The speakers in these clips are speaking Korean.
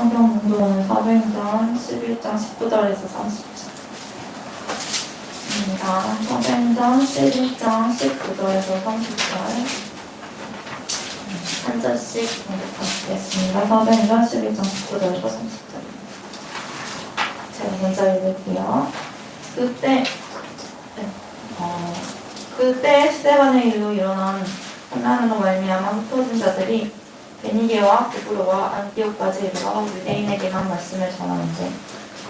성경 공부는 사도행전 11장 19절에서 30절. 사도행전 11장 19절에서 30절. 한 절씩 공부하겠습니다. 사도행전 11장 19절에서 30절. 제가 먼저 읽을게요. 그때 스데반의 일로 일어난 환난으로 말미암아 흩어진 자들이 베니게와 구브로와 안디옥까지 이르러 유대인에게만 말씀을 전하는데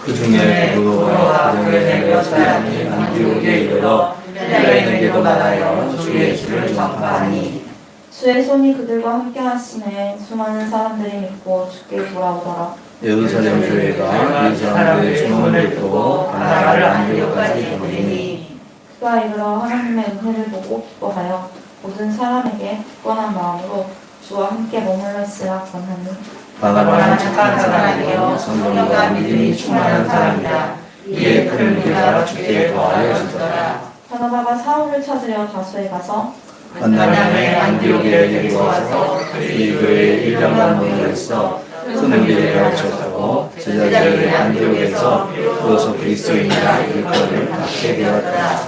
그 중에 구브로와 가룟리에 사람이 안디옥에 이르러 유대인에게도 말하여 주의 길을 전파하니 주의 손이 그들과 함께 하시매 수많은 사람들이 믿고 주께 돌아오더라. 예루살렘 교회가 이 사람들의 주문을 듣고 나라를 안디옥까지 보내니 그가 이르러 하나님의 은혜를 보고 기뻐하여 모든 사람에게 굳건한 마음으로 주와 함께 머물렀으라 권하니 바나바는 착한 사람이요 성령과 믿음이 충만한 사람이라. 이에 그를 믿어 주께 도하여 주더라. 바나바가 사울을 찾으려 다소에 가서 만남에 안디옥에 데리고 와서 그들이 교회에 1년간 모여 있어 쓰는 일을 가르쳤다고 제자들이 안디옥에서 비로소 그리스도인이라 일컬을 받게 되었다.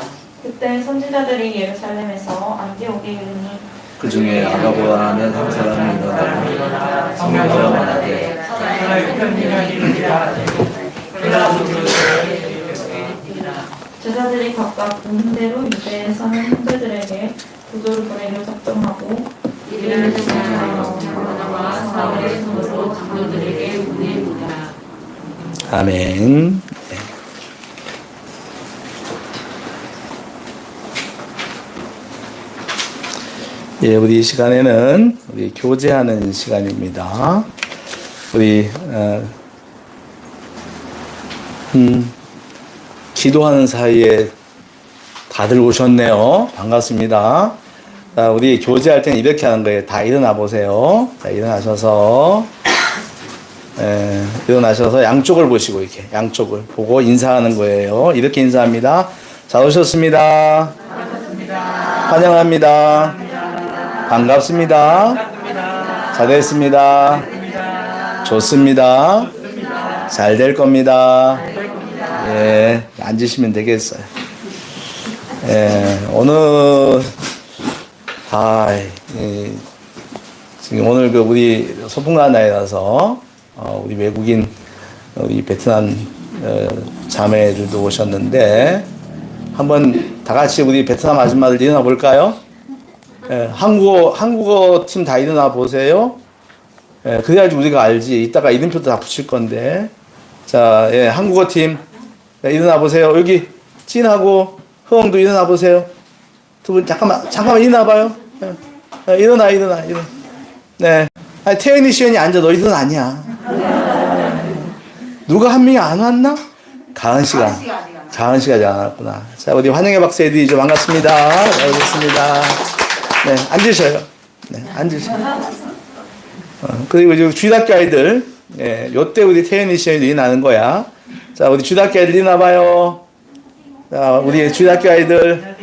그때 선지자들이 예루살렘에서 안디옥에 이르니 그 중에 아가보라는 한 사람이 일어나 성령으로 말하되 사단의 편리를 이루리라. 제자들이 각각 본대로 유대에 사는 형제들에게 구조를 보내려 작정하고 이를 주장하여 바나바와 사울의 손으로 장로들에게 보냅니다. 아멘. 예, 우리 이 시간에는 우리 교제하는 시간입니다. 우리 기도하는 사이에 다들 오셨네요. 반갑습니다. 자, 우리 교제할 때는 이렇게 하는 거예요. 다 일어나 보세요. 자, 일어나셔서 양쪽을 보시고 이렇게 양쪽을 보고 인사하는 거예요. 이렇게 인사합니다. 잘 오셨습니다. 환영합니다. 반갑습니다. 잘했습니다. 좋습니다. 잘 될 겁니다. 예, 앉으시면 되겠어요. 예, 오늘 지금 오늘 우리 소풍가나이라서 우리 외국인 우리 베트남 자매들도 오셨는데 한번 다 같이 우리 베트남 아줌마들 일어나 볼까요? 예, 한국어 팀 다 일어나 보세요. 예, 그래야지 우리가 알지. 이따가 이름표도 다 붙일 건데. 자, 예, 한국어 팀 네, 일어나 보세요. 여기 찐하고 허엉도 일어나 보세요. 두 분 잠깐만 일어나 봐요. 예, 일어나. 네. 아니, 태연이 시연이 앉아. 너희들은 아니야. 누가 한 명이 안 왔나? 가은 씨가 아직 안 왔구나. 자, 우리 환영의 박수 해드리죠. 반갑습니다. 반갑습니다. 네, 앉으셔요. 네, 앉으셔요. 그리고 이제 주일학교 아이들, 예, 요때 우리 태연이 시연이 나는 거야. 자, 우리 주일학교 아이들 일어나봐요. 자, 우리 주일학교 아이들.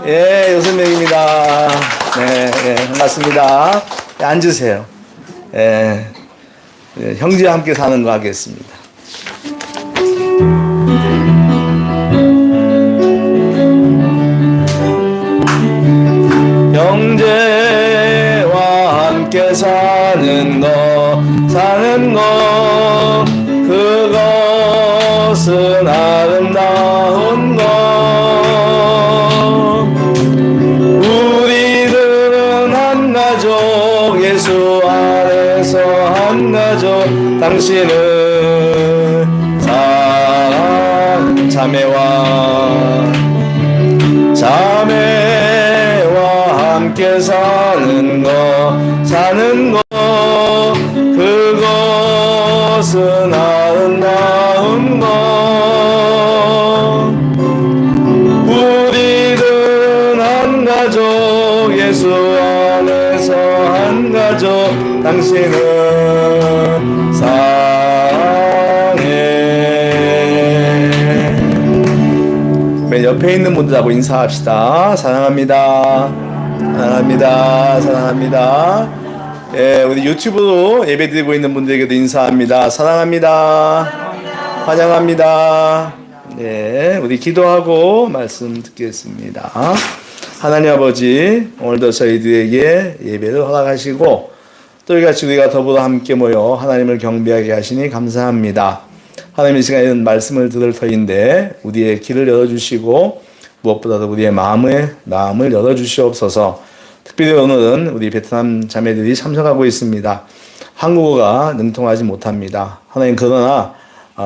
예, 6명입니다. 네, 반갑습니다. 네, 앉으세요. 예, 형제와 함께 사는 거 하겠습니다. 형제와 함께 사는 거 그것은 아름다운 것. 우리들은 한 가족 예수 안에서 한 가족. 당신은 사랑하는 자매와 함께 사는 거 그것은 아름다운 것. 우리들은 한 가족 예수 안에서 한 가족. 당신은 사랑해. 맨 옆에 있는 분들하고 인사합시다. 사랑합니다. 예, 우리 유튜브로 예배드리고 있는 분들에게도 인사합니다. 사랑합니다. 환영합니다. 네, 우리 기도하고 말씀 듣겠습니다. 하나님 아버지, 오늘도 저희들에게 예배를 허락하시고 또 이같이 우리가 더불어 함께 모여 하나님을 경배하게 하시니 감사합니다. 하나님 이 시간에는 말씀을 들을 터인데 우리의 길을 열어주시고 무엇보다도 우리의 마음을 열어주시옵소서. 특별히 오늘은 우리 베트남 자매들이 참석하고 있습니다. 한국어가 능통하지 못합니다. 하나님 그러나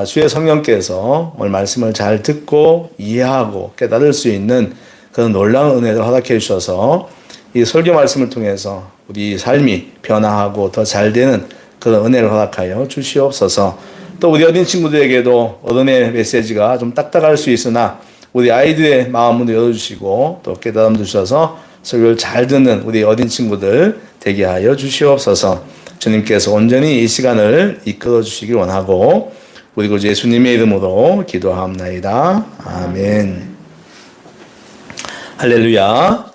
주의 성령께서 오늘 말씀을 잘 듣고 이해하고 깨달을 수 있는 그런 놀라운 은혜를 허락해 주셔서 이 설교 말씀을 통해서 우리 삶이 변화하고 더 잘 되는 그런 은혜를 허락하여 주시옵소서. 또 우리 어린 친구들에게도 어른의 메시지가 좀 딱딱할 수 있으나 우리 아이들의 마음을 열어주시고 또 깨달음 주셔서 설교를 잘 듣는 우리 어린 친구들 되게 하여 주시옵소서. 주님께서 온전히 이 시간을 이끌어 주시길 원하고 우리 구주 예수님의 이름으로 기도하옵나이다. 아멘. 할렐루야.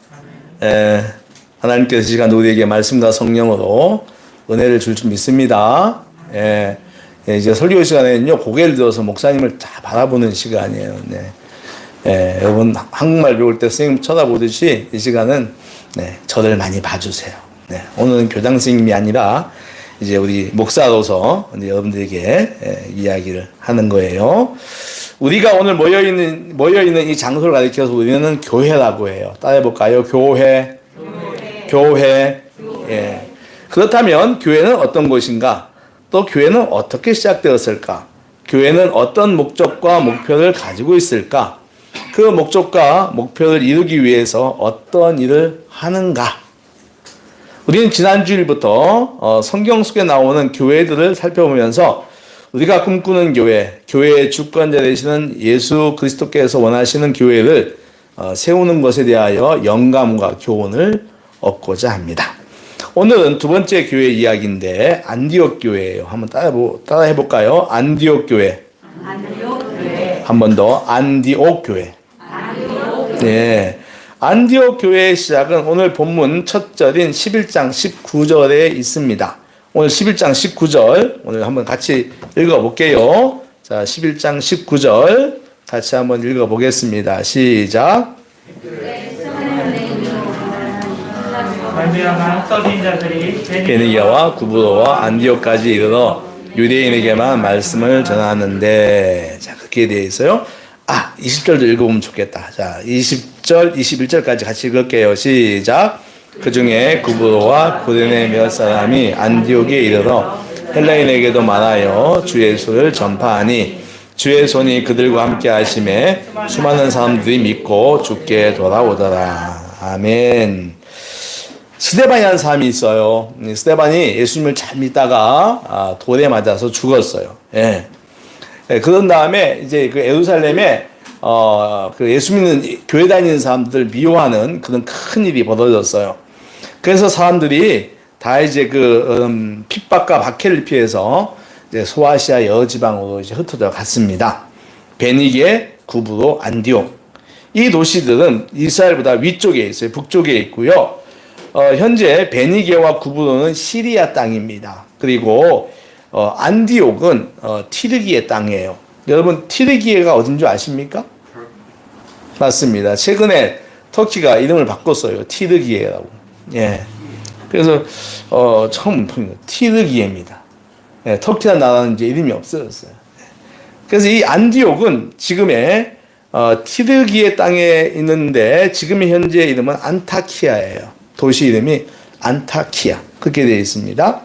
하나님께서 이 시간 우리에게 말씀과 성령으로 은혜를 줄 줄 믿습니다. 이제 설교 시간에는요, 고개를 들어서 목사님을 다 바라보는 시간이에요. 네. 여러분, 한국말 배울 때 선생님 쳐다보듯이 이 시간은 저를 많이 봐주세요. 네. 오늘은 교장 선생님이 아니라 이제 우리 목사로서 이제 여러분들에게 이야기를 하는 거예요. 우리가 오늘 모여있는 이 장소를 가리켜서 우리는 교회라고 해요. 따라해볼까요? 교회. 예. 그렇다면 교회는 어떤 곳인가? 또 교회는 어떻게 시작되었을까? 교회는 어떤 목적과 목표를 가지고 있을까? 그 목적과 목표를 이루기 위해서 어떤 일을 하는가? 우리는 지난 주일부터 성경 속에 나오는 교회들을 살펴보면서 우리가 꿈꾸는 교회, 교회의 주권자 되시는 예수 그리스도께서 원하시는 교회를 세우는 것에 대하여 영감과 교훈을 얻고자 합니다. 오늘은 두 번째 교회 이야기인데 안디옥 교회예요. 한번 따라 해볼까요? 안디옥 교회. 한 번 더 안디옥 교회. 네. 안디옥 교회의 시작은 오늘 본문 첫 절인 11장 19절에 있습니다. 오늘 11장 19절 오늘 한번 같이 읽어볼게요. 자, 11장 19절 같이 한번 읽어보겠습니다. 시작. 베니게와 구브로와 안디옥까지 이르러 유대인에게만 말씀을 전하는데, 자, 그렇게 되어 있어요. 20절도 읽어보면 좋겠다. 자, 20절, 21절까지 같이 읽을게요. 시작. 그 중에 구브로와 구레네 몇 사람이 안디옥에 이르러 헬라인에게도 말하여 주 예수를 전파하니 주의 손이 그들과 함께 하심에 수많은 사람들이 믿고 주께 돌아오더라. 아멘. 스데반이라는 사람이 있어요. 스데반이 예수님을 잘 믿다가 돌에 맞아서 죽었어요. 예. 그런 다음에 이제 그 예루살렘에 그 예수 믿는 교회 다니는 사람들 미워하는 그런 큰 일이 벌어졌어요. 그래서 사람들이 다 이제 그 핍박과 박해를 피해서 이제 소아시아 여러 지방으로 이제 흩어져 갔습니다. 베니게, 구브로, 안디옥. 이 도시들은 이스라엘보다 위쪽에 있어요. 북쪽에 있고요. 현재 베니게와 구브로는 시리아 땅입니다. 그리고 안디옥은 티르기의 땅이에요. 여러분 티르기에가 어딘 줄 아십니까? 맞습니다. 최근에 터키가 이름을 바꿨어요. 티르기에라고. 예. 그래서 처음 티르기에입니다. 예, 터키라는 나라는 이제 이름이 없어졌어요. 그래서 이 안디옥은 지금의 티르기의 땅에 있는데 지금의 현재 이름은 안타키아예요. 도시 이름이 안타키아. 그렇게 되어 있습니다.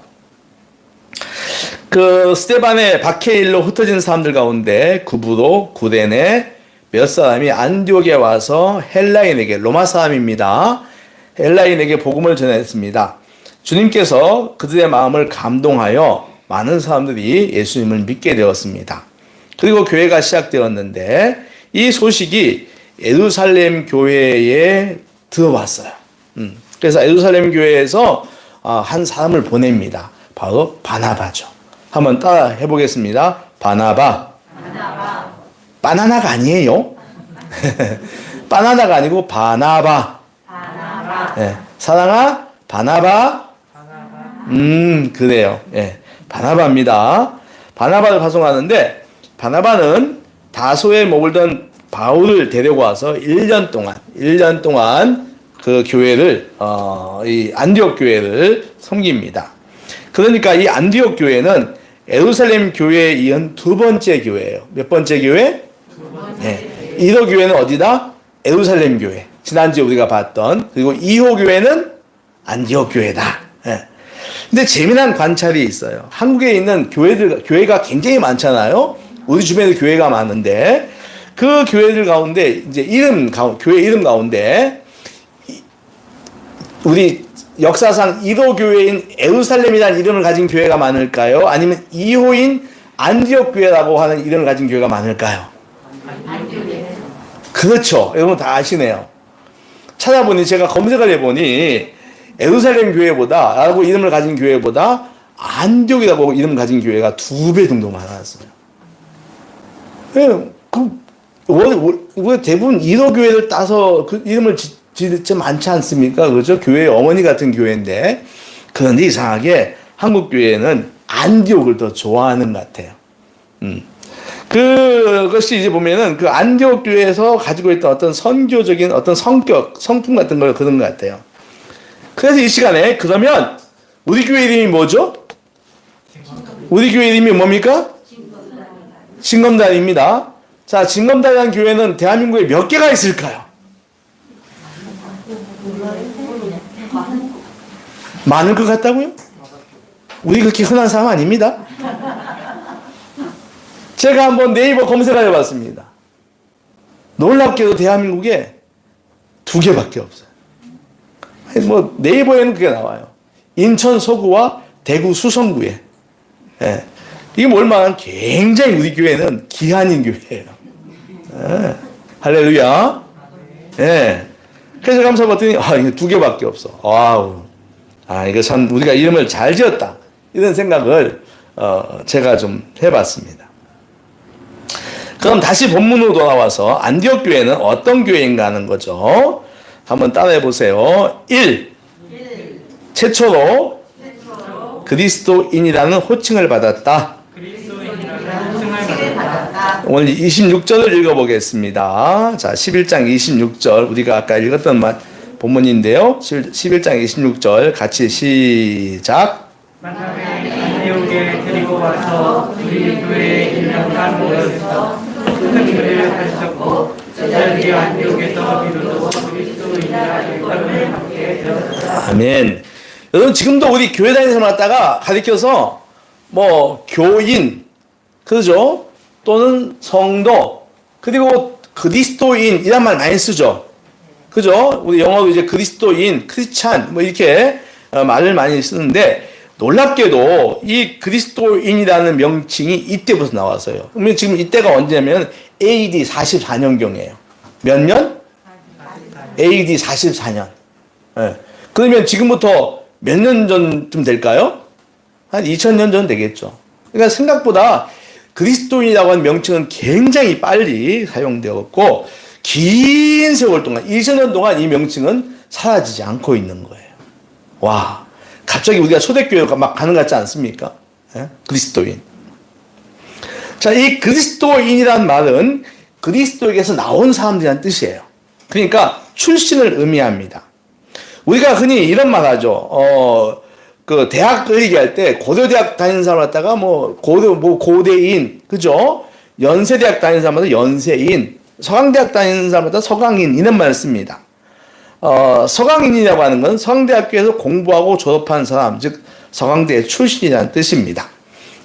그 스데반의 박해일로 흩어진 사람들 가운데 구브로, 구레네 몇 사람이 안디옥에 와서 헬라인에게, 로마 사람입니다. 헬라인에게 복음을 전했습니다. 주님께서 그들의 마음을 감동하여 많은 사람들이 예수님을 믿게 되었습니다. 그리고 교회가 시작되었는데 이 소식이 예루살렘 교회에 들어왔어요. 그래서 예루살렘 교회에서 한 사람을 보냅니다. 바로 바나바죠. 한번 따라 해보겠습니다. 바나바. 바나나가 아니에요. 바나나가 아니고 바나바. 네. 사랑아, 바나바. 그래요. 예. 바나바입니다. 바나바를 파송하는데, 바나바는 다소에 머물던 바울을 데리고 와서 1년 동안 그 교회를, 이 안디옥 교회를 섬깁니다. 그러니까 이 안디옥 교회는 예루살렘 교회에 이은 두 번째 교회예요. 몇 번째 교회? 네. 1호 교회는 어디다? 예루살렘 교회. 지난주에 우리가 봤던. 그리고 2호 교회는 안디옥 교회다. 예. 근데 재미난 관찰이 있어요. 한국에 있는 교회가 굉장히 많잖아요. 우리 주변에 교회가 많은데, 그 교회들 가운데, 이제 교회 이름 가운데, 우리 역사상 1호 교회인 예루살렘이라는 이름을 가진 교회가 많을까요? 아니면 2호인 안디옥 교회라고 하는 이름을 가진 교회가 많을까요? 그렇죠. 여러분 다 아시네요. 찾아보니, 제가 검색을 해보니, 예루살렘 교회보다, 라고 이름을 가진 교회보다, 안디옥이라고 이름을 가진 교회가 2배 정도 많았어요. 왜 대부분 1호 교회를 따서 그 이름을 짓지 많지 않습니까? 그렇죠? 교회의 어머니 같은 교회인데. 그런데 이상하게 한국 교회는 안디옥을 더 좋아하는 것 같아요. 그것이 이제 보면은 그 안디옥 교회에서 가지고 있던 어떤 선교적인 어떤 성품 같은 걸 그런 것 같아요. 그래서 이 시간에 그러면 우리 교회 이름이 뭐죠? 우리 교회 이름이 뭡니까? 진검다리입니다. 자, 진검다리라는 교회는 대한민국에 몇 개가 있을까요? 많을 것 같다고요? 우리 그렇게 흔한 사람 아닙니다. 제가 한번 네이버 검색을 해봤습니다. 놀랍게도 대한민국에 2개밖에 없어요. 뭐 네이버에는 그게 나와요. 인천 서구와 대구 수성구에. 예. 이게 뭘만 굉장히 우리 교회는 기한인 교회예요. 예. 할렐루야. 예. 그래서 감사봤더니 이게 2개밖에 없어. 와우. 이거 참 우리가 이름을 잘 지었다. 이런 생각을 제가 좀 해봤습니다. 그럼 다시 본문으로 돌아와서 안디옥 교회는 어떤 교회인가 하는 거죠. 한번 따라해 보세요. 1. 최초로 그리스도인이라는 호칭을 받았다. 오늘 26절을 읽어보겠습니다. 자, 11장 26절 우리가 아까 읽었던 본문인데요. 11장 26절 같이 시작. 안디옥에 데리고 와서 우리 교회에 1년간 모여서 큰 일을 하셨고 저자들이 안디옥에서 비로소 그리스도인이라 일컬음을 받게 되었다. 아멘. 여러분 지금도 우리 교회 다니는 사람 갖다가 가리켜서 뭐 교인 그죠? 또는 성도 그리고 그리스도인 이란 말 많이 쓰죠. 그죠? 우리 영어로 이제 그리스도인, 크리스찬 뭐 이렇게 말을 많이 쓰는데 놀랍게도 이 그리스도인이라는 명칭이 이때부터 나왔어요. 그러면 지금 이때가 언제냐면 AD 44년경이에요. 몇 년? AD 44년. 네. 그러면 지금부터 몇 년 전쯤 될까요? 한 2000년 전 되겠죠. 그러니까 생각보다 그리스도인이라고 하는 명칭은 굉장히 빨리 사용되었고 긴 세월 동안 2000년 동안 이 명칭은 사라지지 않고 있는 거예요. 와, 갑자기 우리가 초대교회가 막 가는 것 같지 않습니까? 예? 그리스도인. 자, 이 그리스도인이란 말은 그리스도에게서 나온 사람들이란 뜻이에요. 그러니까 출신을 의미합니다. 우리가 흔히 이런 말 하죠. 그 대학을 얘기할 때 고려대학 다니는 사람 갖다가 고대인, 그죠? 연세대학 다니는 사람마다 연세인, 서강대학 다니는 사람마다 서강인 이런 말을 씁니다. 서강인이라고 하는 건 서강대학교에서 공부하고 졸업한 사람, 즉 서강대 출신이라는 뜻입니다.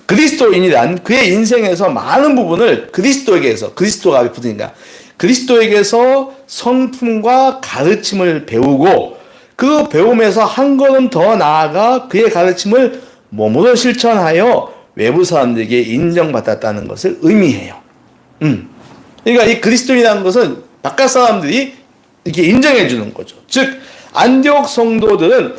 그리스도인이란 그의 인생에서 많은 부분을 그리스도가 붙으니까 그리스도에게서 성품과 가르침을 배우고 그 배움에서 한 걸음 더 나아가 그의 가르침을 몸으로 실천하여 외부 사람들에게 인정받았다는 것을 의미해요. 그러니까 이 그리스도인이라는 것은 바깥 사람들이 이렇게 인정해 주는 거죠. 즉 안디옥 성도들은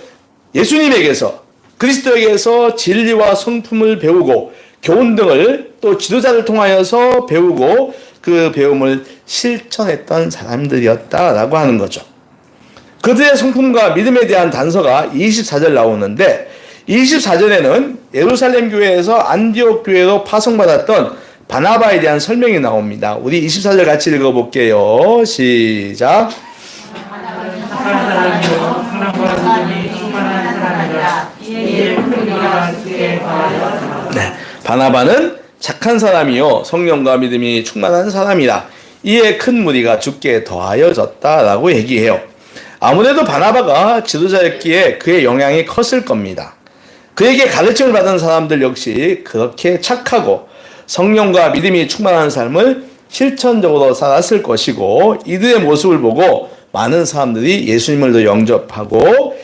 예수님에게서 그리스도에게서 진리와 성품을 배우고 교훈 등을 또 지도자를 통하여서 배우고 그 배움을 실천했던 사람들이었다라고 하는 거죠. 그들의 성품과 믿음에 대한 단서가 24절 나오는데 24절에는 예루살렘 교회에서 안디옥 교회로 파송받았던 바나바에 대한 설명이 나옵니다. 우리 24절 같이 읽어볼게요. 시작. 착한 사람이요 사랑과 믿음이 충만한 사람이라 이에 큰 무리가 주께 더하였다. 네, 바나바는 착한 사람이요 성령과 믿음이 충만한 사람이라 이에 큰 무리가 주께 더하여졌다라고 얘기해요. 아무래도 바나바가 지도자였기에 그의 영향이 컸을 겁니다. 그에게 가르침을 받은 사람들 역시 그렇게 착하고 성령과 믿음이 충만한 삶을 실천적으로 살았을 것이고 이들의 모습을 보고 많은 사람들이 예수님을 더 영접하고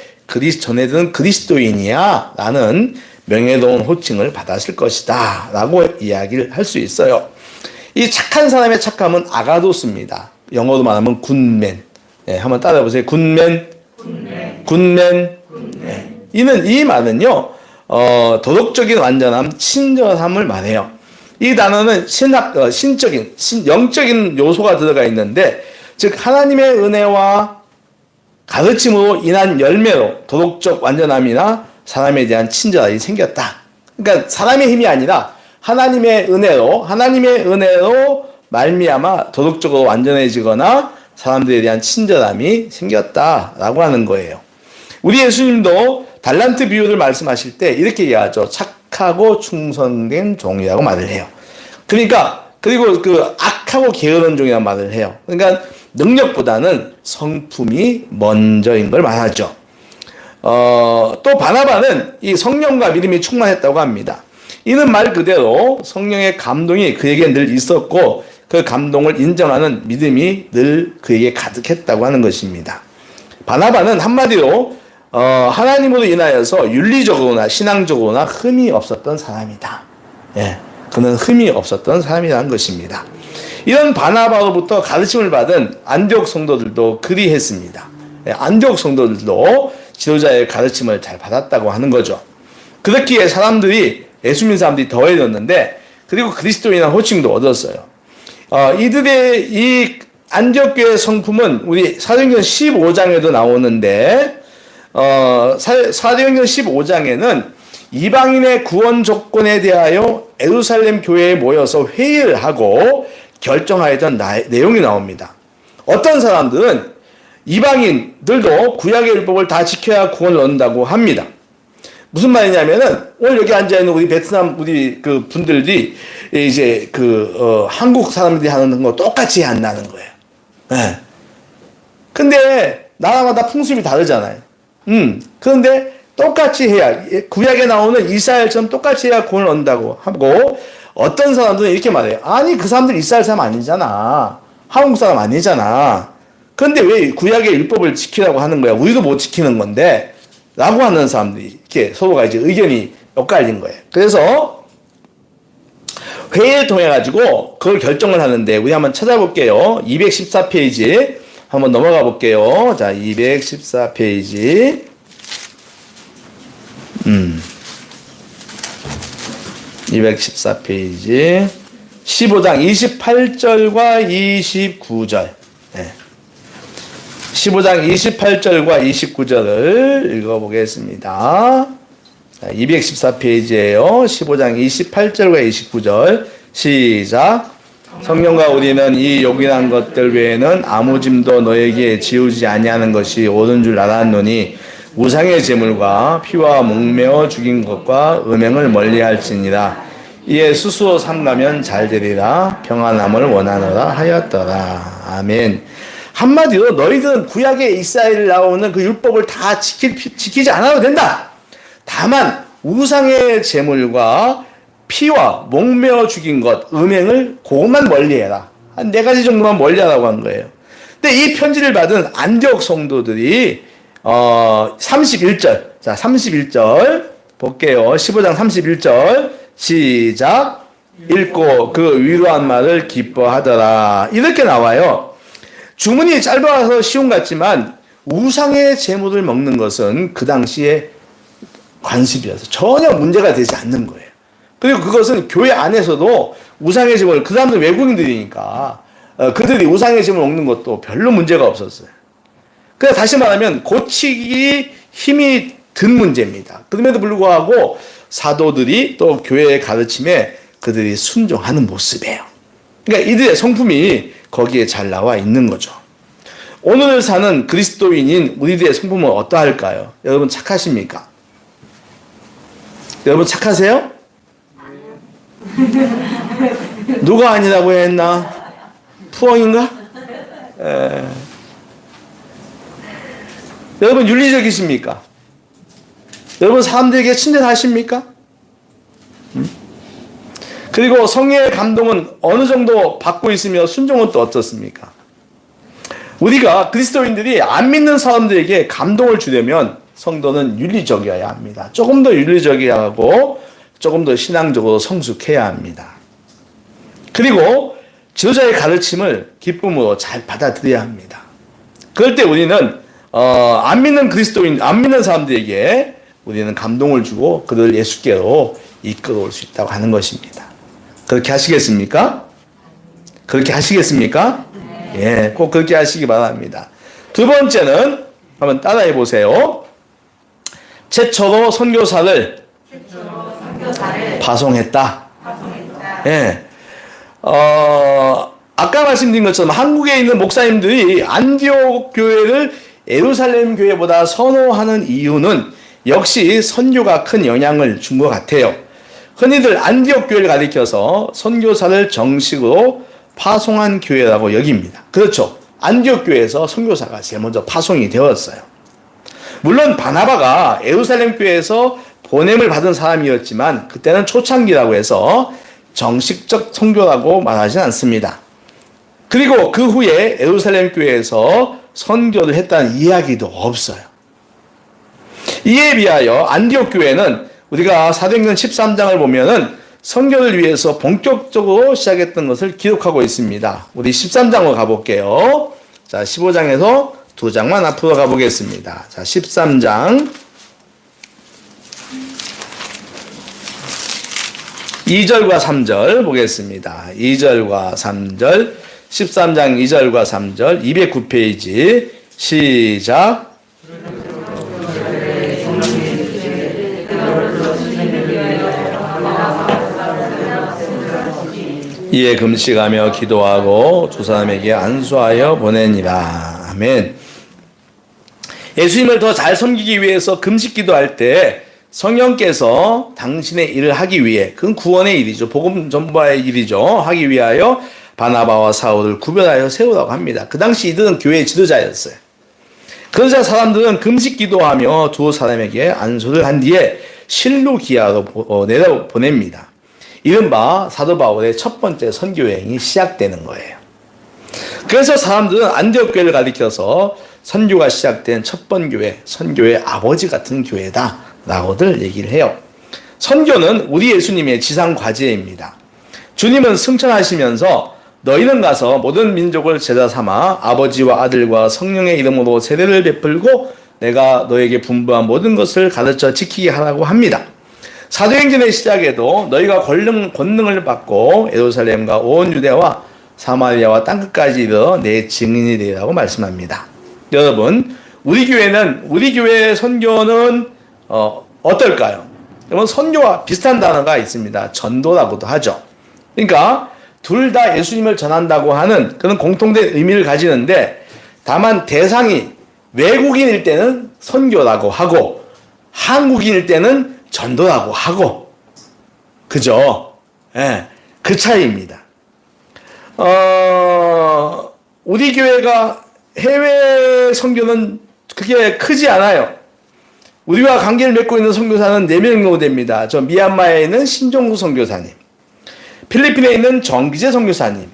전에는 그리스도인이야 라는 명예로운 호칭을 받았을 것이다 라고 이야기를 할 수 있어요. 이 착한 사람의 착함은 아가도스입니다. 영어로 말하면 굿맨. 네, 한번 따라해보세요. 굿맨. 네. 이 말은요 도덕적인 완전함, 친절함을 말해요. 이 단어는 영적인 요소가 들어가 있는데, 즉 하나님의 은혜와 가르침으로 인한 열매로 도덕적 완전함이나 사람에 대한 친절함이 생겼다. 그러니까 사람의 힘이 아니라 하나님의 은혜로 말미암아 도덕적으로 완전해지거나 사람들에 대한 친절함이 생겼다라고 하는 거예요. 우리 예수님도 달란트 비유를 말씀하실 때 이렇게 얘기하죠. 착하고 충성된 종이라고 말을 해요. 그리고 그 악하고 게으른 종이라고 말을 해요. 그러니까 능력보다는 성품이 먼저인 걸 말하죠. 또 바나바는 이 성령과 믿음이 충만했다고 합니다. 이는 말 그대로 성령의 감동이 그에게 늘 있었고 그 감동을 인정하는 믿음이 늘 그에게 가득했다고 하는 것입니다. 바나바는 한마디로 하나님으로 인하여서 윤리적으로나 신앙적으로나 흠이 없었던 사람이다. 예, 그는 흠이 없었던 사람이라는 것입니다. 이런 바나바로부터 가르침을 받은 안디옥 성도들도 그리했습니다. 예, 안디옥 성도들도 지도자의 가르침을 잘 받았다고 하는 거죠. 그렇기에 예수 믿는 사람들이 더해졌는데, 그리고 그리스도인이라는 호칭도 얻었어요. 이들의 이 안디옥 교회 성품은 우리 사도행전 15장에도 나오는데, 사도행전 15장에는 이방인의 구원 조건에 대하여 예루살렘 교회에 모여서 회의를 하고 결정하였던 내용이 나옵니다. 어떤 사람들은 이방인들도 구약의 율법을 다 지켜야 구원을 얻는다고 합니다. 무슨 말이냐면은 오늘 여기 앉아 있는 우리 베트남 우리 그 분들이 이제 한국 사람들이 하는 거 똑같이 한다는 거예요. 네. 근데 나라마다 풍습이 다르잖아요. 그런데 똑같이 해야, 구약에 나오는 이스라엘처럼 똑같이 해야 구원을 얻는다고 하고, 어떤 사람들은 이렇게 말해요. 아니, 그 사람들 이스라엘 사람 아니잖아. 한국 사람 아니잖아. 그런데 왜 구약의 율법을 지키라고 하는 거야? 우리도 못 지키는 건데, 라고 하는 사람들이 이렇게 서로가 이제 의견이 엇갈린 거예요. 그래서 회의를 통해 가지고 그걸 결정을 하는데, 우리 한번 찾아볼게요. 214페이지 한번 넘어가 볼게요. 자, 214페이지. 214페이지 15장 28절과 29절. 네. 15장 28절과 29절을 읽어보겠습니다. 214페이지에요. 15장 28절과 29절 시작. 성령과 우리는 이 요긴한 것들 외에는 아무 짐도 너에게 지우지 아니하는 것이 옳은 줄 알았노니 우상의 제물과 피와 목매어 죽인 것과 음행을 멀리할지니라. 이에 스스로 삼가면 잘 되리라. 평안함을 원하노라 하였더라. 아멘. 한마디로 너희들은 구약의 이스라엘에 나오는 그 율법을 다 지키지 않아도 된다. 다만 우상의 제물과 피와 목매어 죽인 것, 음행을 그것만 멀리해라. 한 4가지 정도만 멀리하라고 한 거예요. 근데 이 편지를 받은 안디옥 성도들이 31절. 자, 31절 볼게요. 15장 31절 시작. 읽고 그 위로한 말을 기뻐하더라. 이렇게 나와요. 주문이 짧아서 쉬운 것 같지만 우상의 제물을 먹는 것은 그 당시에 관습이어서 전혀 문제가 되지 않는 거예요. 그리고 그것은 교회 안에서도 우상의 제물, 그 사람들 외국인들이니까 그들이 우상의 제물 먹는 것도 별로 문제가 없었어요. 그래서 다시 말하면 고치기 힘이 든 문제입니다. 그럼에도 불구하고 사도들이 또 교회의 가르침에 그들이 순종하는 모습이에요. 그러니까 이들의 성품이 거기에 잘 나와 있는 거죠. 오늘을 사는 그리스도인인 우리들의 성품은 어떠할까요? 여러분 착하십니까? 여러분 착하세요? 누가 아니라고 했나? 푸엉인가? 여러분 윤리적이십니까? 여러분 사람들에게 친절하십니까? 그리고 성령의 감동은 어느 정도 받고 있으며 순종은 또 어떻습니까? 우리가 그리스도인들이 안 믿는 사람들에게 감동을 주려면 성도는 윤리적이어야 합니다. 조금 더 윤리적이어야 하고 조금 더 신앙적으로 성숙해야 합니다. 그리고 지도자의 가르침을 기쁨으로 잘 받아들여야 합니다. 그럴 때 우리는 안 믿는 그리스도인, 안 믿는 사람들에게 우리는 감동을 주고 그들을 예수께로 이끌어올 수 있다고 하는 것입니다. 그렇게 하시겠습니까? 그렇게 하시겠습니까? 예, 꼭 그렇게 하시기 바랍니다. 두 번째는 한번 따라해 보세요. 최초로 선교사를 파송했다. 예. 아까 말씀드린 것처럼 한국에 있는 목사님들이 안디옥 교회를 예루살렘 교회보다 선호하는 이유는 역시 선교가 큰 영향을 준 것 같아요. 흔히들 안디옥 교회를 가리켜서 선교사를 정식으로 파송한 교회라고 여깁니다. 그렇죠. 안디옥 교회에서 선교사가 제일 먼저 파송이 되었어요. 물론 바나바가 예루살렘 교회에서 보냄을 받은 사람이었지만 그때는 초창기라고 해서 정식적 선교라고 말하진 않습니다. 그리고 그 후에 예루살렘 교회에서 선교를 했다는 이야기도 없어요. 이에 비하여 안디옥 교회는 우리가 사도행전 13장을 보면은 선교를 위해서 본격적으로 시작했던 것을 기록하고 있습니다. 우리 13장으로 가볼게요. 자, 15장에서 2장만 앞으로 가보겠습니다. 자, 13장 2절과 3절 보겠습니다. 2절과 3절 13장 2절과 3절 209페이지 시작. 이에 금식하며 기도하고 두 사람에게 안수하여 보내니라. 아멘. 예수님을 더 잘 섬기기 위해서 금식 기도할 때 성령께서 당신의 일을 하기 위해, 그건 구원의 일이죠. 복음 전파의 일이죠. 하기 위하여 바나바와 사울을 구별하여 세우라고 합니다. 그 당시 이들은 교회의 지도자였어요. 그러자 사람들은 금식 기도하며 두 사람에게 안수를 한 뒤에 실루기아로 내려 보냅니다. 이른바 사도 바울의 첫 번째 선교 여행이 시작되는 거예요. 그래서 사람들은 안디옥 교회를 가리켜서 선교가 시작된 첫 번 교회, 선교의 아버지 같은 교회다 라고들 얘기를 해요. 선교는 우리 예수님의 지상 과제입니다. 주님은 승천하시면서 너희는 가서 모든 민족을 제자 삼아 아버지와 아들과 성령의 이름으로 세례를 베풀고 내가 너에게 분부한 모든 것을 가르쳐 지키게 하라고 합니다. 사도행전의 시작에도 너희가 권능을 받고 예루살렘과 온 유대와 사마리아와 땅끝까지 이르러 내 증인이 되리라고 말씀합니다. 여러분, 우리 교회의 선교는 어떨까요? 여러분, 선교와 비슷한 단어가 있습니다. 전도라고도 하죠. 그러니까 둘 다 예수님을 전한다고 하는 그런 공통된 의미를 가지는데, 다만 대상이 외국인일 때는 선교라고 하고 한국인일 때는 전도라고 하고, 그죠? 예, 그 차이입니다. 우리 교회가 해외 선교는 그게 크지 않아요. 우리와 관계를 맺고 있는 선교사는 4명 정도 됩니다. 저 미얀마에 있는 신종구 선교사님, 필리핀에 있는 정기재 선교사님,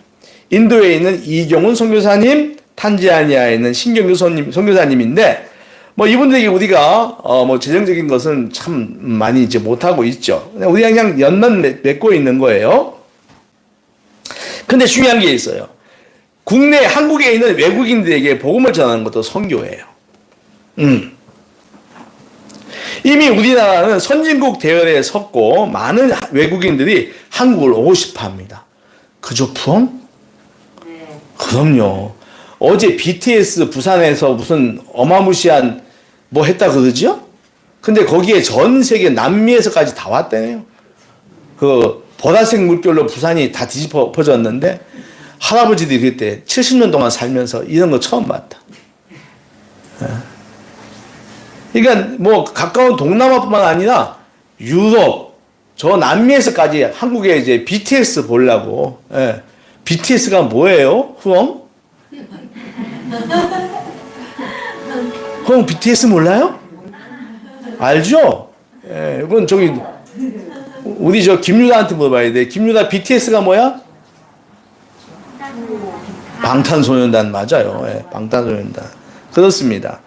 인도에 있는 이경훈 선교사님, 탄자니아에 있는 신경규 선교사님인데, 뭐 이분들에게 우리가 뭐 재정적인 것은 참 많이 이제 못하고 있죠. 우리가 그냥 연만 맺고 있는 거예요. 근데 중요한 게 있어요. 국내 한국에 있는 외국인들에게 복음을 전하는 것도 선교예요. 이미 우리나라는 선진국 대열에 섰고 많은 외국인들이 한국을 오고 싶어 합니다. 그죠, 푸엉? 네. 그럼요. 어제 BTS 부산에서 무슨 어마무시한 뭐 했다 그러죠? 근데 거기에 전 세계 남미에서까지 다 왔다네요. 그 보라색 물결로 부산이 다 뒤집어졌는데 할아버지들이 그때 70년 동안 살면서 이런 거 처음 봤다. 그러니까 뭐 가까운 동남아뿐만 아니라 유럽, 저 남미에서까지 한국에 이제 BTS 보려고. 예. BTS가 뭐예요? 후엄? 후엄 BTS 몰라요? 알죠? 예, 이건 저기 우리 저 김유다한테 물어봐야 돼. 김유다 BTS가 뭐야? 방탄소년단 맞아요. 예, 방탄소년단. 그렇습니다.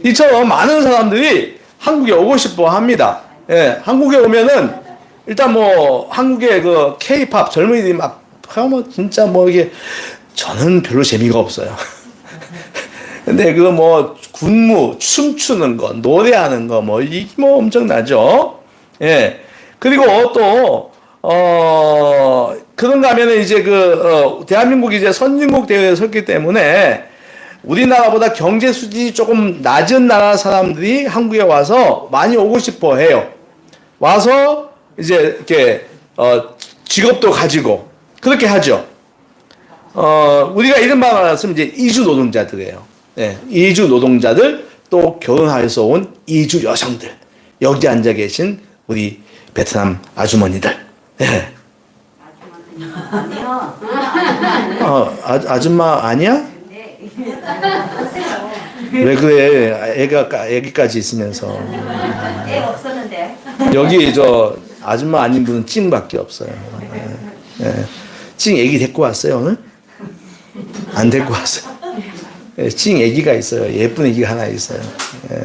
이처럼 많은 사람들이 한국에 오고 싶어 합니다. 예, 한국에 오면은 일단 뭐 한국의 그 K-팝 젊은이들이 막 뭐 진짜 뭐 이게 저는 별로 재미가 없어요. 근데 그 뭐 군무, 춤추는 거, 노래하는 거 뭐 이게 뭐 엄청나죠. 예. 그리고 또 그런가 하면은 이제 대한민국이 이제 선진국 대회에 섰기 때문에 우리나라보다 경제 수준이 조금 낮은 나라 사람들이 한국에 와서 많이 오고 싶어 해요. 와서 이제 이렇게 직업도 가지고 그렇게 하죠. 우리가 이른바 말하면 이제 이주 노동자들이에요. 네, 이주 노동자들 또 결혼해서 온 이주 여성들 여기 앉아 계신 우리 베트남 아주머니들. 네. 아니요. 아줌마 아니야? 왜 그래? 애기까지 있으면서. 애 없었는데. 여기 저 아줌마 아닌 분은 찡밖에 없어요. 예. 찡 애기 데리고 왔어요 오늘? 안 데리고 왔어요. 예, 찡 애기가 있어요. 예쁜 애기가 하나 있어요. 예.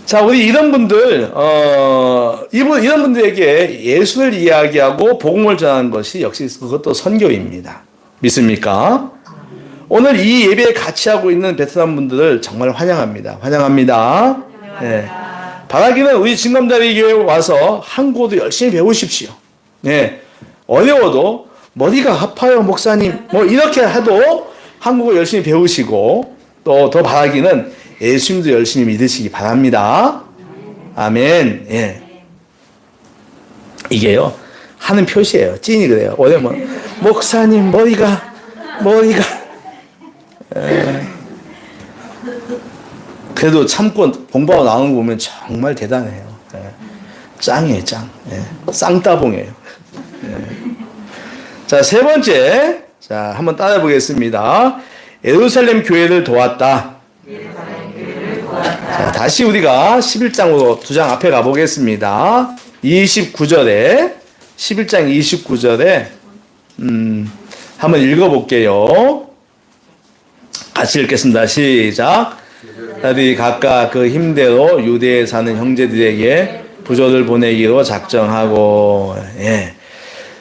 자, 우리 이런 분들, 이런 분들에게 예수를 이야기하고 복음을 전하는 것이 역시 그것도 선교입니다. 믿습니까? 오늘 이 예배에 같이 하고 있는 베트남 분들을 정말 환영합니다. 환영합니다. 예. 바라기는 우리 진검다리 교회에 와서 한국어도 열심히 배우십시오. 예. 어려워도 머리가 아파요, 목사님. 뭐 이렇게 해도 한국어 열심히 배우시고 또 더 바라기는 예수님도 열심히 믿으시기 바랍니다. 아멘. 예. 이게요, 하는 표시예요. 찐이 그래요. 어려면 목사님 머리가. 그래도 참고 공부하고 나오는 거 보면 정말 대단해요. 예. 짱이에요, 짱. 예. 쌍따봉이에요. 예. 자, 세 번째. 자, 한번 따라 보겠습니다. 예루살렘 교회를 도왔다. 자, 다시 우리가 11장으로 두 장 앞에 가보겠습니다. 29절에, 11장 29절에, 한번 읽어볼게요. 같이 읽겠습니다. 시작. 다들 각각 그 힘대로 유대에 사는 형제들에게 부조를 보내기로 작정하고, 예.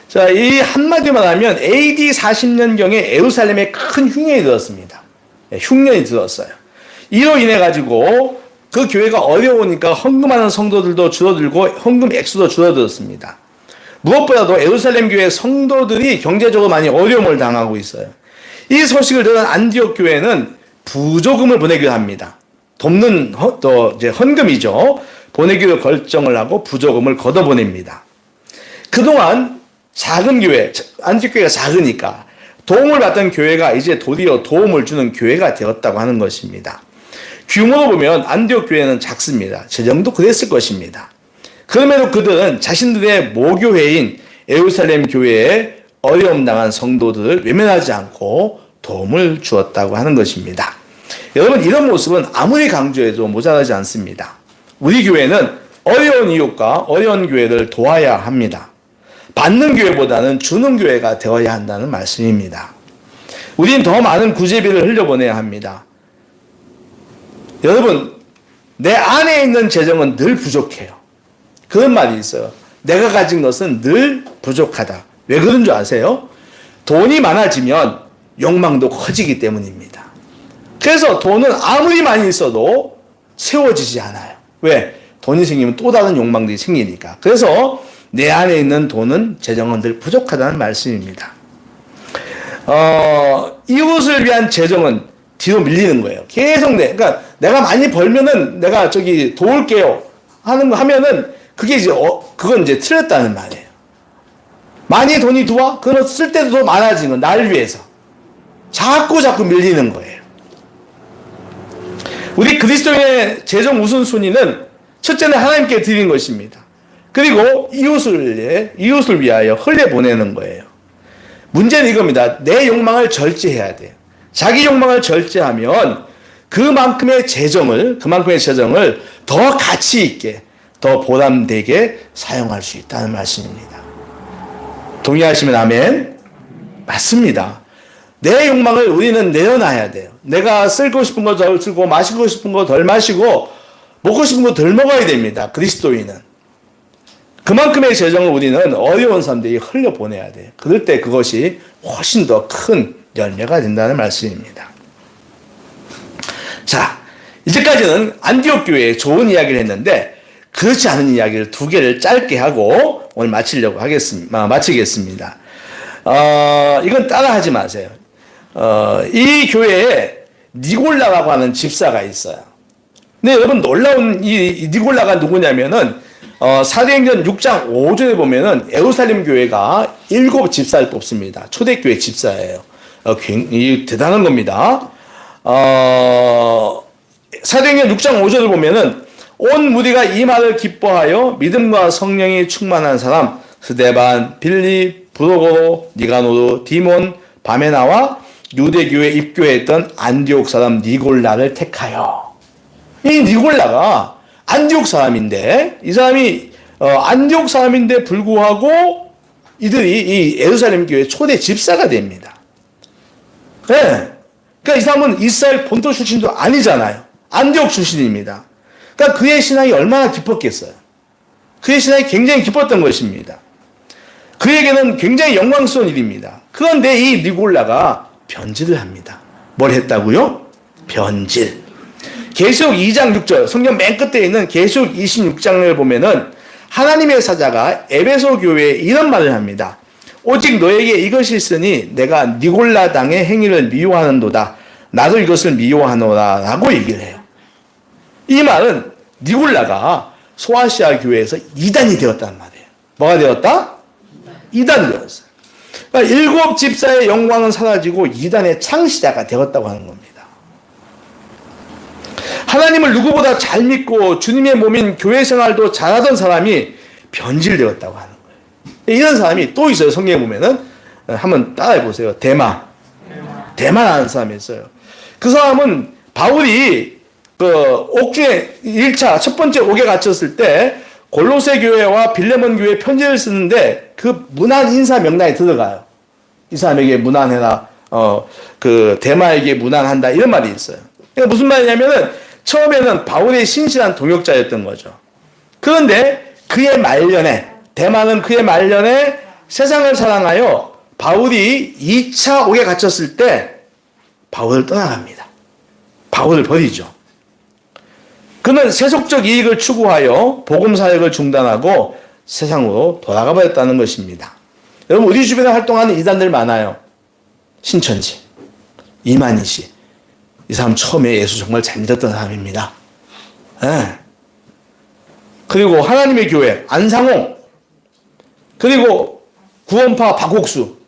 자, 이 한마디만 하면 AD 40년경에 예루살렘에 큰 흉년이 들었습니다. 예, 흉년이 들었어요. 이로 인해 가지고 그 교회가 어려우니까 헌금하는 성도들도 줄어들고 헌금 액수도 줄어들었습니다. 무엇보다도 예루살렘 교회 성도들이 경제적으로 많이 어려움을 당하고 있어요. 이 소식을 들은 안디옥 교회는 부조금을 보내기로 합니다. 돕는 또 이제 헌금이죠. 보내기로 결정을 하고 부조금을 걷어 보냅니다. 그동안 작은 교회, 안디옥 교회가 작으니까 도움을 받던 교회가 이제 도리어 도움을 주는 교회가 되었다고 하는 것입니다. 규모로 보면 안디옥 교회는 작습니다. 재정도 그랬을 것입니다. 그럼에도 그들은 자신들의 모교회인 예루살렘 교회에 어려움 당한 성도들을 외면하지 않고 도움을 주었다고 하는 것입니다. 여러분, 이런 모습은 아무리 강조해도 모자라지 않습니다. 우리 교회는 어려운 이웃과 어려운 교회를 도와야 합니다. 받는 교회보다는 주는 교회가 되어야 한다는 말씀입니다. 우린 더 많은 구제비를 흘려보내야 합니다. 여러분, 내 안에 있는 재정은 늘 부족해요. 그런 말이 있어요. 내가 가진 것은 늘 부족하다. 왜 그런 줄 아세요? 돈이 많아지면 욕망도 커지기 때문입니다. 그래서 돈은 아무리 많이 있어도 채워지지 않아요. 왜? 돈이 생기면 또 다른 욕망들이 생기니까. 그래서 내 안에 있는 돈은 재정은 늘 부족하다는 말씀입니다. 이웃을 위한 재정은 뒤로 밀리는 거예요. 계속 그러니까 내가 많이 벌면은 내가 저기 도울게요. 하면은 그게 이제, 그건 이제 틀렸다는 말이에요. 많이 돈이 들어와? 그러면 쓸 때도 더 많아지는 건 날 위해서. 자꾸 밀리는 거예요. 우리 그리스도인의 재정 우선순위는 첫째는 하나님께 드리는 것입니다. 그리고 이웃을 위하여 흘려보내는 거예요. 문제는 이겁니다. 내 욕망을 절제해야 돼요. 자기 욕망을 절제하면 그만큼의 재정을 더 가치 있게, 더 보람되게 사용할 수 있다는 말씀입니다. 동의하시면 아멘? 맞습니다. 내 욕망을 우리는 내려놔야 돼요. 내가 쓰고 싶은 거 덜 쓰고, 마시고 싶은 거 덜 마시고, 먹고 싶은 거 덜 먹어야 됩니다. 그리스도인은. 그만큼의 재정을 우리는 어려운 사람들이 흘려보내야 돼요. 그럴 때 그것이 훨씬 더 큰 열매가 된다는 말씀입니다. 자, 이제까지는 안디옥 교회의 좋은 이야기를 했는데 그렇지 않은 이야기를 두 개를 짧게 하고 오늘 마치겠습니다. 이건 따라하지 마세요. 이 교회에 니골라라고 하는 집사가 있어요. 근데 여러분 놀라운 이 니골라가 누구냐면은 사도행전 6장 5절에 보면은 예루살렘 교회가 7 집사를 뽑습니다. 초대교회 집사예요. 굉장히 대단한 겁니다. 사도행전 6장 5절을 보면은 온 무리가 이 말을 기뻐하여 믿음과 성령이 충만한 사람 스데반, 빌립, 브로고로, 니가노르, 디몬, 바메나와 유대교에 입교했던 안디옥 사람 니골라를 택하여. 이 니골라가 안디옥 사람인데 이 사람이 안디옥 사람인데 불구하고 이들이 이 예루살렘 교회 초대 집사가 됩니다. 네. 그러니까 이 사람은 이스라엘 본토 출신도 아니잖아요. 안디옥 출신입니다. 그러니까 그의 신앙이 얼마나 기뻤겠어요. 그의 신앙이 굉장히 기뻤던 것입니다. 그에게는 굉장히 영광스러운 일입니다. 그런데 이 니골라가 변질을 합니다. 뭘 했다고요? 변질. 계시록 2장 6절, 성경 맨 끝에 있는 계시록 26장을 보면은 하나님의 사자가 에베소 교회에 이런 말을 합니다. 오직 너에게 이것이 있으니 내가 니골라 당의 행위를 미워하는도다. 나도 이것을 미워하노라 라고 얘기를 해요. 이 말은 니골라가 소아시아 교회에서 이단이 되었단 말이에요. 뭐가 되었다? 이단이 되었어요. 그러니까 7 집사의 영광은 사라지고 이단의 창시자가 되었다고 하는 겁니다. 하나님을 누구보다 잘 믿고 주님의 몸인 교회 생활도 잘하던 사람이 변질되었다고 하는 거예요. 이런 사람이 또 있어요. 성경에 보면은 한번 따라해 보세요. 대마라는 사람이 있어요. 그 사람은 바울이 옥중에 1차 첫 번째 옥에 갇혔을 때 골로새 교회와 빌레몬 교회 편지를 쓰는데 그 문안 인사 명단에 들어가요. 이 사람에게 문안해라. 대마에게 문안한다. 이런 말이 있어요. 그러니까 무슨 말이냐면은 처음에는 바울의 신실한 동역자였던 거죠. 그런데 그의 말년에 대마는 그의 말년에 세상을 사랑하여 바울이 2차 옥에 갇혔을 때 바울을 떠나갑니다. 바울을 버리죠. 그는 세속적 이익을 추구하여 복음 사역을 중단하고 세상으로 돌아가 버렸다는 것입니다. 여러분 우리 주변에 활동하는 이단들 많아요. 신천지, 이만희 씨. 이 사람 처음에 예수 정말 잘 믿었던 사람입니다. 네. 그리고 하나님의 교회 안상홍, 그리고 구원파 박옥수.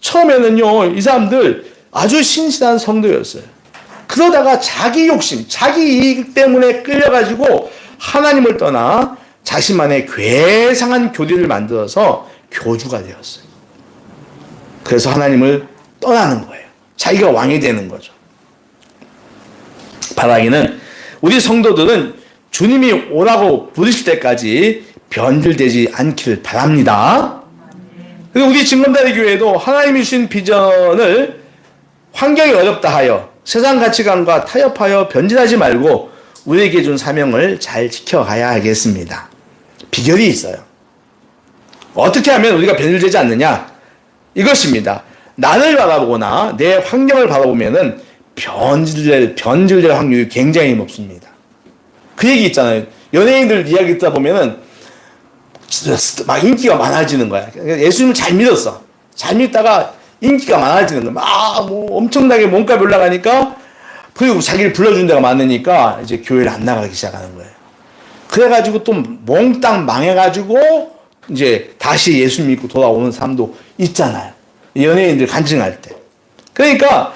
처음에는요 이 사람들 아주 신실한 성도였어요. 그러다가 자기 욕심, 자기 이익 때문에 끌려가지고 하나님을 떠나 자신만의 괴상한 교리를 만들어서 교주가 되었어요. 그래서 하나님을 떠나는 거예요. 자기가 왕이 되는 거죠. 바라기는 우리 성도들은 주님이 오라고 부르실 때까지 변질되지 않기를 바랍니다. 그리고 우리 증검다리 교회도 하나님이 주신 비전을 환경이 어렵다 하여 세상 가치관과 타협하여 변질하지 말고 우리에게 준 사명을 잘 지켜가야 하겠습니다. 비결이 있어요. 어떻게 하면 우리가 변질되지 않느냐? 이것입니다. 나를 바라보거나 내 환경을 바라보면은 변질될 확률이 굉장히 높습니다. 그 얘기 있잖아요. 연예인들 이야기 듣다 보면은 막 인기가 많아지는 거야. 예수님을 잘 믿었어. 잘 믿다가 인기가 많아지는 거야. 막 뭐 엄청나게 몸값이 올라가니까 그리고 자기를 불러준 데가 많으니까 이제 교회를 안 나가기 시작하는 거예요. 그래가지고 또 몽땅 망해가지고 이제 다시 예수 믿고 돌아오는 사람도 있잖아요. 연예인들 간증할 때. 그러니까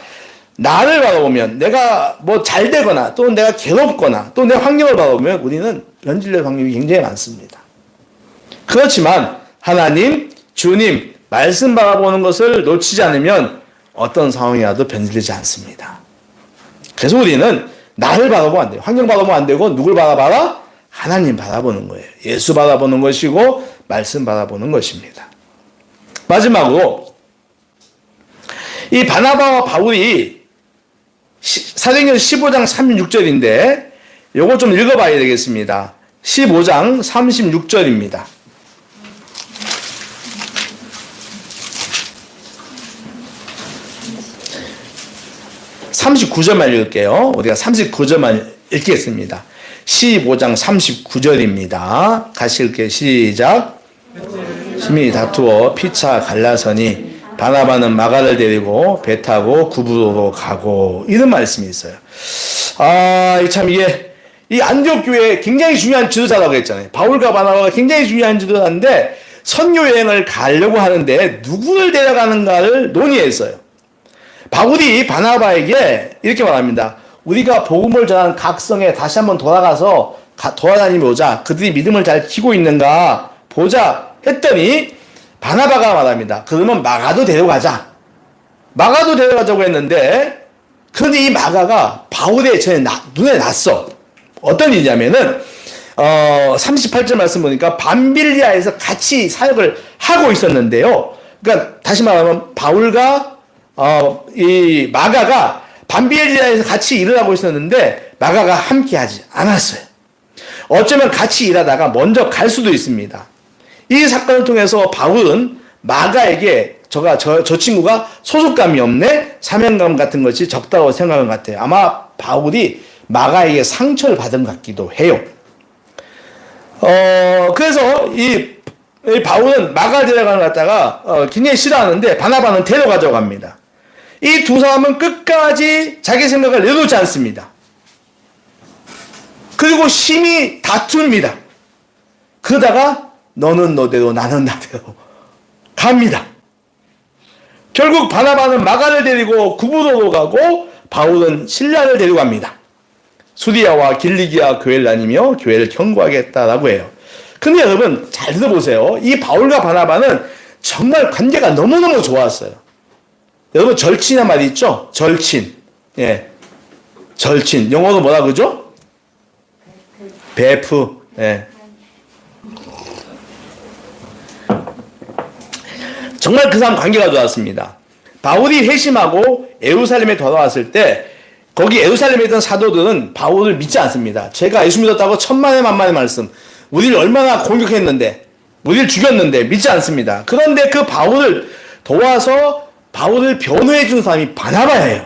나를 바라보면 내가 뭐 잘 되거나 또 내가 괴롭거나 또 내 환경을 바라보면 우리는 변질될 확률이 굉장히 많습니다. 그렇지만 하나님, 주님, 말씀 바라보는 것을 놓치지 않으면 어떤 상황이라도 변질되지 않습니다. 그래서 우리는 나를 바라보면 안 돼요. 환경 바라보면 안 되고 누굴 바라봐라? 하나님 바라보는 거예요. 예수 바라보는 것이고 말씀 바라보는 것입니다. 마지막으로 이 바나바와 바울이 사도행전 15장 36절인데 요거 좀 읽어봐야 되겠습니다. 15장 36절입니다. (39절만) 읽을게요. 우리가 39절만 읽겠습니다. 15장 39절입니다. 같이 읽게 시작. 심히 다투어 피차 갈라서니 바나바는 마가를 데리고 배 타고 구브로로 가고, 이런 말씀이 있어요. 참 이게 이 안디옥 교회에 굉장히 중요한 지도자라고 했잖아요. 바울과 바나바가 굉장히 중요한 지도자인데 선교 여행을 가려고 하는데 누구를 데려가는가를 논의했어요. 바울이 바나바에게 이렇게 말합니다. 우리가 복음을 전한 각 성에 다시 한번 돌아가서 돌아다니며 오자. 그들이 믿음을 잘 지키고 있는가 보자 했더니 바나바가 말합니다. 그러면 마가도 데려가자. 마가도 데려가자고 했는데, 그런데 이 마가가 바울의 눈에 났어. 어떤 일이냐면은 38절 말씀 보니까 밤빌리아에서 같이 사역을 하고 있었는데요. 그러니까 다시 말하면 바울과 이 마가가 밤빌리아에서 같이 일을 하고 있었는데 마가가 함께 하지 않았어요. 어쩌면 같이 일하다가 먼저 갈 수도 있습니다. 이 사건을 통해서 바울은 마가에게 저 친구가 소속감이 없네, 사명감 같은 것이 적다고 생각한 것 같아요. 아마 바울이 마가에게 상처를 받은 것 같기도 해요. 그래서 이 바울은 마가를 데려가는 것 같다가 굉장히 싫어하는데 바나바는 데려가자고 합니다. 이 두 사람은 끝까지 자기 생각을 내놓지 않습니다. 그리고 심히 다툽니다. 그러다가 너는 너대로 나는 나대로 갑니다. 결국 바나바는 마가를 데리고 구브로로 가고 바울은 실라를 데리고 갑니다. 수리아와 길리기아 교회를 다니며 교회를 경고하겠다라고 해요. 근데 여러분 잘 들어보세요. 이 바울과 바나바는 정말 관계가 너무너무 좋았어요. 여러분 절친이란 말이 있죠? 절친. 예. 절친. 영어로 뭐라 그러죠? 베프. 예. 정말 그 사람 관계가 좋았습니다. 바울이 회심하고 예루살렘에 돌아왔을 때 거기 예루살렘에 있던 사도들은 바울을 믿지 않습니다. 제가 예수 믿었다고 천만의 만만의 말씀, 우리를 얼마나 공격했는데, 우리를 죽였는데 믿지 않습니다. 그런데 그 바울을 도와서 바울을 변호해 준 사람이 바나바예요.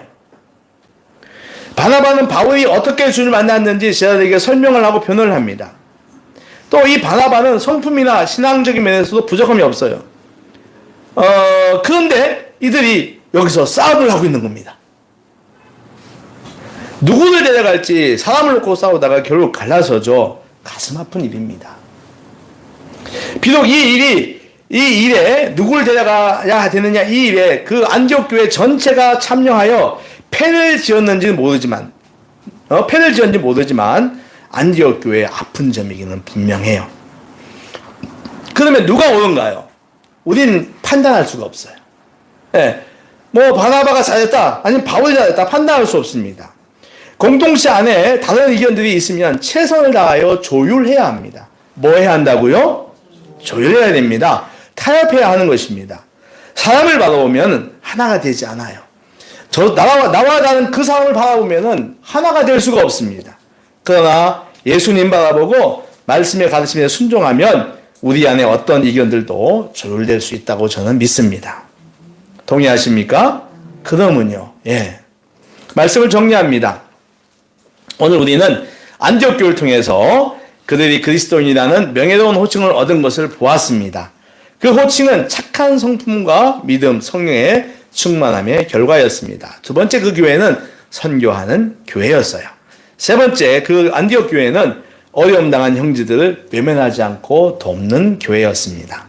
바나바는 바울이 어떻게 주를 만났는지 제자들에게 설명을 하고 변호를 합니다. 또 이 바나바는 성품이나 신앙적인 면에서도 부족함이 없어요. 그런데 이들이 여기서 싸움을 하고 있는 겁니다. 누구를 데려갈지 사람을 놓고 싸우다가 결국 갈라서죠. 가슴 아픈 일입니다. 비록 이 일에 누구를 데려가야 되느냐, 이 일에 그 안디옥 교회 전체가 참여하여 패를 지었는지는 모르지만 안디옥 교회의 아픈 점이기는 분명해요. 그러면 누가 옳은가요? 우리는 판단할 수가 없어요. 예, 뭐 바나바가 잘했다, 아니면 바울이 잘했다 판단할 수 없습니다. 공동체 안에 다른 의견들이 있으면 최선을 다하여 조율해야 합니다. 뭐 해야 한다고요? 조율해야 됩니다. 타협해야 하는 것입니다. 사람을 바라보면 하나가 되지 않아요. 나와 다른 그 사람을 바라보면 하나가 될 수가 없습니다. 그러나 예수님 바라보고 말씀의 가르침에 순종하면 우리 안에 어떤 의견들도 조율될 수 있다고 저는 믿습니다. 동의하십니까? 그러면요, 예. 말씀을 정리합니다. 오늘 우리는 안디옥 교회를 통해서 그들이 그리스도인이라는 명예로운 호칭을 얻은 것을 보았습니다. 그 호칭은 착한 성품과 믿음, 성령의 충만함의 결과였습니다. 두 번째, 그 교회는 선교하는 교회였어요. 세 번째, 그 안디옥 교회는 어려움 당한 형제들을 외면하지 않고 돕는 교회였습니다.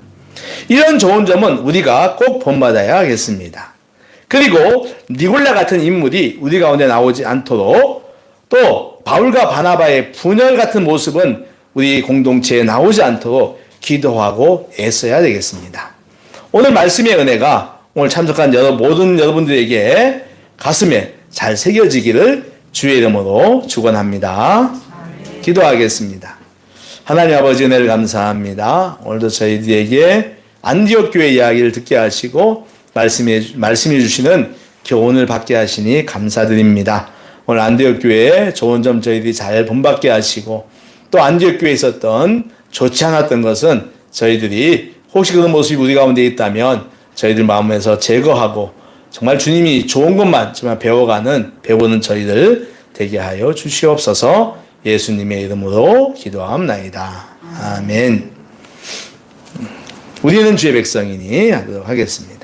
이런 좋은 점은 우리가 꼭 본받아야 하겠습니다. 그리고 니골라 같은 인물이 우리 가운데 나오지 않도록, 또 바울과 바나바의 분열 같은 모습은 우리 공동체에 나오지 않도록 기도하고 애써야 되겠습니다. 오늘 말씀의 은혜가 오늘 참석한 모든 여러분들에게 가슴에 잘 새겨지기를 주의 이름으로 축원합니다. 기도하겠습니다. 하나님 아버지 은혜를 감사합니다. 오늘도 저희들에게 안디옥 교회 이야기를 듣게 하시고 말씀해 주시는 교훈을 받게 하시니 감사드립니다. 오늘 안디옥 교회의 좋은 점 저희들이 잘 본받게 하시고, 또 안디옥 교회에 있었던 좋지 않았던 것은 저희들이 혹시 그런 모습이 우리 가운데 있다면 저희들 마음에서 제거하고 정말 주님이 좋은 것만 정말 배우는 저희들 되게 하여 주시옵소서. 예수님의 이름으로 기도합나이다. 아멘. 우리는 주의 백성이니 하도록 하겠습니다.